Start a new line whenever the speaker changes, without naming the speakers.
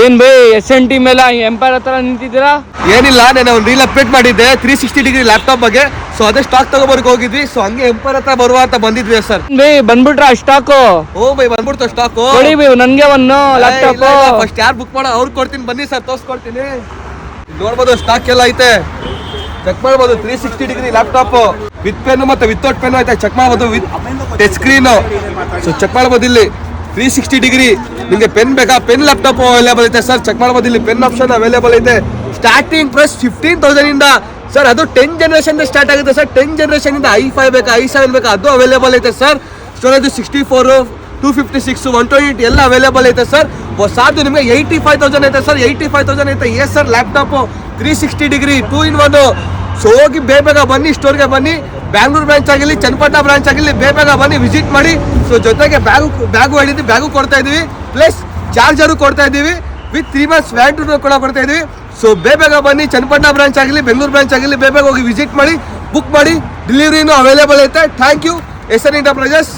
ಏನ್ by SNT ಮೇಲೆ empire ಹತ್ರ ನಿಂತಿದ್ದೀರಾ?
ಏನಿಲ್ಲ, ನಾನು ಒಂದು ರೀಲ್ ಅಪ್ಡೇಟ್ ಮಾಡಿದ್ದೆ 360 ಡಿಗ್ರಿ ಲ್ಯಾಪ್ಟಾಪ್ ಬಗ್ಗೆ. ಸೊ ಅದೇ ಸ್ಟಾಕ್ ತಗೋಬರ್ಕ್ ಹೋಗಿದ್ವಿ. ಸೊ ಹಂಗೆ ಎಂಪೈರ್ ಹತ್ರ ಬರುವ ಅಂತ ಬಂದಿದ್ವಿ ಸರ್.
ಬೈ ಬಂದ್ಬಿಟ್ರ ಸ್ಟಾಕು?
ಓ ಬೈ ಬಂದ್ಬಿಡ್ತು ಸ್ಟಾಕು.
ಕೊಡಿ ಬೈ ನನ್ಗೆ ಒಂದು ಲ್ಯಾಪ್ಟಾಪ್.
ಫಸ್ಟ್ ಯಾರು ಬುಕ್ ಮಾಡೋ ಅವ್ರು ಕೊಡ್ತೀನಿ, ಬನ್ನಿ ಸರ್ ತೋರಿಸ್ಕೊಡ್ತೀನಿ. ನೋಡ್ಬೋದು ಸ್ಟಾಕ್ ಎಲ್ಲ ಐತೆ, ಚೆಕ್ ಮಾಡ್ಬೋದು. 360 ಡಿಗ್ರಿ ಲ್ಯಾಪ್ಟಾಪ್ ವಿತ್ ಪೆನ್ ಮತ್ತೆ ವಿತೌಟ್ ಪೆನ್ ಐತೆ, ಚೆಕ್ ಮಾಡ್ಬೋದು. With touch screen. So check ಮಾಡ್ಬೋದು ಇಲ್ಲಿ 360 ಡಿಗ್ರಿ. ನಿಮಗೆ ಪೆನ್ ಬೇಕಾ? ಪೆನ್ ಲ್ಯಾಪ್ಟಾಪ್ ಅವೈಲೇಬಲ್ ಐತೆ ಸರ್, ಚೆಕ್ ಮಾಡ್ಬೋದು. ಇಲ್ಲಿ ಪೆನ್ ಆಪ್ಷನ್ ಅವೈಲೇಬಲ್ ಐತೆ. ಸ್ಟಾರ್ಟಿಂಗ್ ಪ್ರೈಸ್ 15,000 ಇಂದ ಸರ್. ಅದು 10 ಜನರೇಷನ್ ಸ್ಟಾರ್ಟ್ ಆಗುತ್ತೆ ಸರ್. 10 ಜನರೇಷನ್ ಇಂದ i5 ಬೇಕಾ i7 ಬೇಕಾ ಅದು ಅವೈಲೇಬಲ್ ಐತೆ ಸರ್. ಸ್ಟೋರೇಜ್ 64, 256, 128 ಎಲ್ಲ ಅವೈಲೇಬಲ್ ಐತೆ ಸರ್. ಹೊಸದು ನಿಮಗೆ 85,000 ಐತೆ ಸರ್. 85,000 ಐತೆ. Yes sir, laptop 360 degree 2-in-1. So ಹೋಗಿ ಬೇಗ ಬನ್ನಿ, ಸ್ಟೋರ್ಗೆ ಬನ್ನಿ. ಬ್ಯಾಂಗ್ಳೂರ್ ಬ್ರಾಂಚ್ ಆಗಿರಲಿ, ಚನ್ನಪಟ್ಟಣ ಬ್ರಾಂಚ್ ಆಗಿರಲಿ, ಬೇಗ ಬನ್ನಿ, ವಿಸಿಟ್ ಮಾಡಿ. ಸೊ ಜೊತೆಗೆ ಬ್ಯಾಗು ಹೇಳಿದ್ವಿ, ಬ್ಯಾಗು ಕೊಡ್ತಾ ಇದೀವಿ, ಪ್ಲಸ್ ಚಾರ್ಜರು ಕೊಡ್ತಾ ಇದೀವಿ, ವಿತ್ 3 months ವ್ಯಾರಂಟಿ ಕೂಡ ಕೊಡ್ತಾ ಇದೀವಿ. ಸೊ ಬೇಗ ಬನ್ನಿ, ಚನ್ನಪಟ್ಟಣ ಬ್ರಾಂಚ್ ಆಗಲಿ, ಬೆಂಗಳೂರು ಬ್ರಾಂಚ್ ಆಗಲಿ, ಬೇಗ ಹೋಗಿ ವಿಸಿಟ್ ಮಾಡಿ, ಬುಕ್ ಮಾಡಿ. ಡೆಲಿವರಿನೂ ಅವೈಲೇಬಲ್ ಐತೆ. Thank you SN enterprises.